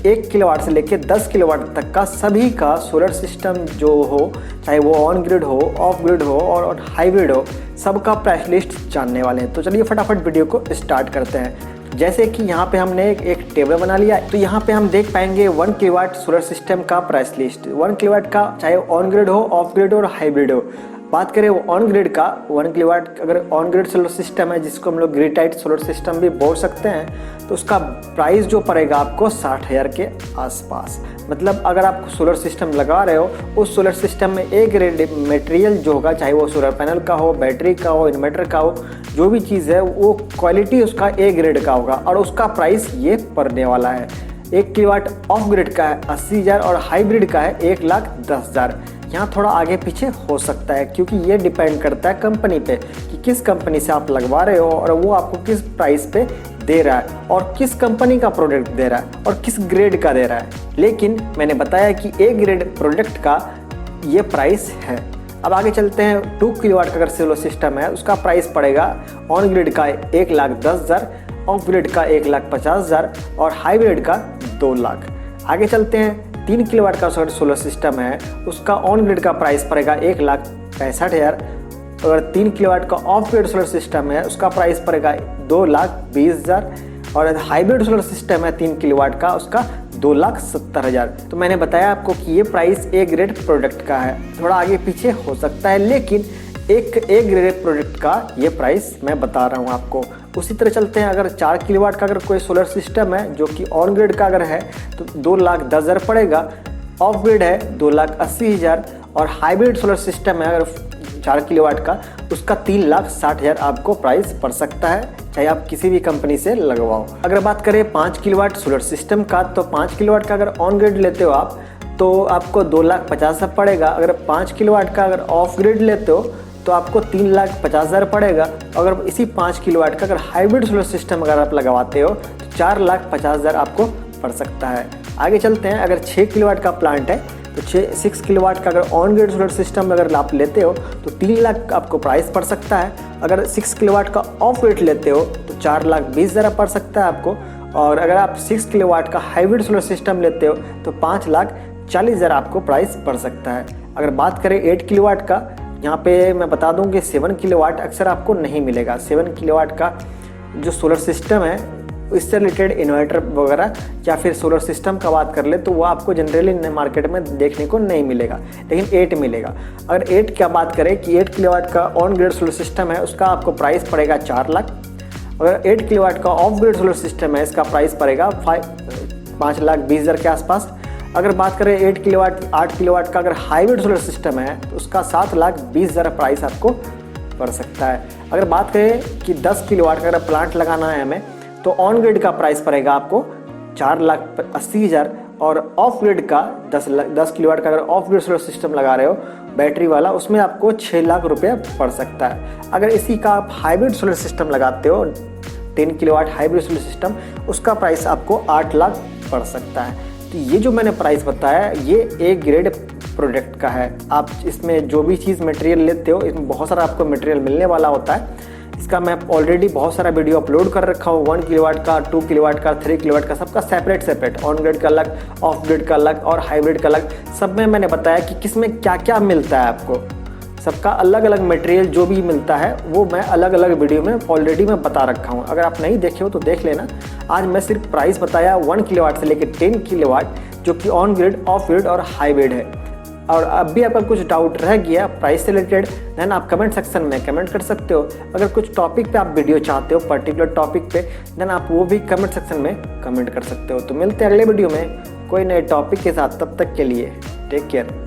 1 kilowatt से लेकर 10 kilowatt तक का सभी का सोलर सिस्टम जो हो, चाहे वो ऑन ग्रिड हो, ऑफ ग्रिड हो और हाइब्रिड हो, सबका प्राइस लिस्ट जानने वाले हैं। तो चलिए फटाफट वीडियो को स्टार्ट करते हैं। जैसे कि यहाँ पे हमने एक टेबल बना लिया, तो यहाँ पे हम देख पाएंगे 1 किलोवाट सोलर सिस्टम का प्राइस लिस्ट। 1 किलोवाट का चाहे ऑन ग्रिड हो, ऑफ ग्रिड हो और हाइब्रिड हो। बात करें ऑन ग्रिड का, 1 किलोवाट अगर ऑन ग्रिड सोलर सिस्टम है, जिसको हम लोग ग्रिड टाइट सोलर सिस्टम भी बोल सकते हैं, तो उसका प्राइस जो पड़ेगा आपको 60,000 के आसपास। मतलब अगर आप सोलर सिस्टम लगा रहे हो, उस सोलर सिस्टम में एक ग्रेड मटेरियल जो होगा, चाहे वो सोलर पैनल का हो, बैटरी का हो, इन्वर्टर का हो, जो भी चीज़ है वो क्वालिटी उसका ए ग्रेड का होगा और उसका प्राइस ये पड़ने वाला है। 1 किलोवाट ऑफ ग्रिड का है 80,000 और हाइब्रिड का है 1,10,000। यहाँ थोड़ा आगे पीछे हो सकता है, क्योंकि ये डिपेंड करता है कंपनी पे कि किस कंपनी से आप लगवा रहे हो और वो आपको किस प्राइस पे दे रहा है और किस कंपनी का प्रोडक्ट दे रहा है और किस ग्रेड का दे रहा है। लेकिन मैंने बताया कि ए ग्रेड प्रोडक्ट का ये प्राइस है। अब आगे चलते हैं। 2 किलोवाट का अगर सोलर सिस्टम है, उसका प्राइस पड़ेगा ऑन ग्रिड का 1,10,000, ऑफ ग्रिड का 1,50,000 और हाइब्रिड का 2 लाख। आगे चलते हैं। 3 किलोवाट का सोलर सिस्टम है, उसका ऑन ग्रिड का प्राइस पड़ेगा 1,65,000। अगर 3 किलोवाट का ऑफ ग्रिड सोलर सिस्टम है, उसका प्राइस पड़ेगा 2,20,000 और हाइब्रिड सोलर सिस्टम है 3 किलोवाट का, उसका 2,70,000। तो मैंने बताया आपको कि ये प्राइस ए ग्रेड प्रोडक्ट का है। थोड़ा आगे पीछे हो सकता है, लेकिन एक ए ग्रेड प्रोडक्ट का ये प्राइस मैं बता रहा हूँ आपको। उसी तरह चलते हैं। अगर 4 किलोवाट का अगर कोई सोलर सिस्टम है जो कि ऑन ग्रिड का अगर है, तो 2,10,000 पड़ेगा। ऑफ ग्रिड है 2,80,000 और हाइब्रिड सोलर सिस्टम है अगर 4 किलोवाट का, उसका 3,60,000 आपको प्राइस पड़ सकता है, चाहे आप किसी भी कंपनी से लगवाओ। अगर बात करें 5 किलोवाट सोलर सिस्टम का, तो 5 किलोवाट का अगर ऑन ग्रिड लेते हो आप, तो आपको 2,50,000 पड़ेगा। अगर 5 किलोवाट का अगर ऑफ ग्रिड लेते हो, तो आपको 3,50,000 पड़ेगा। अगर इसी 5 किलोवाट का अगर हाइब्रिड सोलर सिस्टम अगर आप लगवाते हो, तो 4,50,000 आपको पड़ सकता है। आगे चलते हैं। अगर 6 किलोवाट का प्लांट है, तो 6 किलोवाट का अगर ऑन ग्रिड सोलर सिस्टम अगर आप लेते हो, तो 3 लाख आपको प्राइस पड़ सकता है। अगर 6 किलोवाट का ऑफ ग्रिड लेते हो, तो 4,20,000 पड़ सकता है आपको। और अगर आप 6 किलोवाट का हाइब्रिड सोलर सिस्टम लेते हो, तो 5,40,000 आपको प्राइस पड़ सकता है। अगर बात करें 8 किलोवाट का, यहाँ पे मैं बता दूं कि 7 किलोवाट अक्सर आपको नहीं मिलेगा। 7 किलोवाट का जो सोलर सिस्टम है, इससे रिलेटेड इन्वर्टर वगैरह या फिर सोलर सिस्टम का बात कर ले, तो वो आपको जनरली मार्केट में देखने को नहीं मिलेगा, लेकिन 8 मिलेगा। अगर 8 की बात करें कि 8 किलोवाट का ऑन ग्रिड सोलर सिस्टम है, उसका आपको प्राइस पड़ेगा 4 लाख। अगर 8 किलोवाट का ऑफ ग्रिड सोलर सिस्टम है, इसका प्राइस पड़ेगा 5,20,000 के आसपास। अगर बात करें 8 किलोवाट का अगर हाइब्रिड सोलर सिस्टम है, तो उसका 7,20,000 प्राइस आपको पड़ सकता है। अगर बात करें कि 10 किलोवाट का अगर प्लांट लगाना है हमें, तो ऑन ग्रिड का प्राइस पड़ेगा आपको 4,80,000 और ऑफ ग्रिड का 10 किलोवाट का अगर ऑफ ग्रिड सोलर सिस्टम लगा रहे हो बैटरी वाला, उसमें आपको 6 लाख रुपये पड़ सकता है। अगर इसी का आप हाइब्रिड सोलर सिस्टम लगाते हो, 10 किलोवाट हाइब्रिड सोलर सिस्टम, उसका प्राइस आपको 8 लाख पड़ सकता है। तो ये जो मैंने प्राइस बताया, ये ए ग्रेड प्रोडक्ट का है। आप इसमें जो भी चीज़ मटेरियल लेते हो, इसमें बहुत सारा आपको मटेरियल मिलने वाला होता है। इसका मैं ऑलरेडी बहुत सारा वीडियो अपलोड कर रखा हूँ। 1 किलोवाट का, 2 किलोवाट का, 3 किलोवाट का, सबका सेपरेट, ऑन ग्रिड का अलग, ऑफ ग्रिड का अलग और हाइब्रिड का अलग। सब में मैंने बताया कि किसमें क्या क्या मिलता है आपको। सबका अलग अलग मटेरियल जो भी मिलता है, वो मैं अलग अलग वीडियो में ऑलरेडी मैं बता रखा हूँ। अगर आप नहीं देखे हो तो देख लेना। आज मैं सिर्फ प्राइस बताया 1 किलोवाट से लेकर 10 किलोवाट, जो कि ऑन ग्रिड, ऑफ ग्रिड और हाइब्रिड है। और अब भी आपका कुछ डाउट रह गया प्राइस से रिलेटेड, देन आप कमेंट सेक्शन में कमेंट कर सकते हो। अगर कुछ टॉपिक पे आप वीडियो चाहते हो, पर्टिकुलर टॉपिक पे, देन आप वो भी कमेंट सेक्शन में कमेंट कर सकते हो। तो मिलते हैं अगले वीडियो में कोई नए टॉपिक के साथ। तब तक के लिए टेक केयर।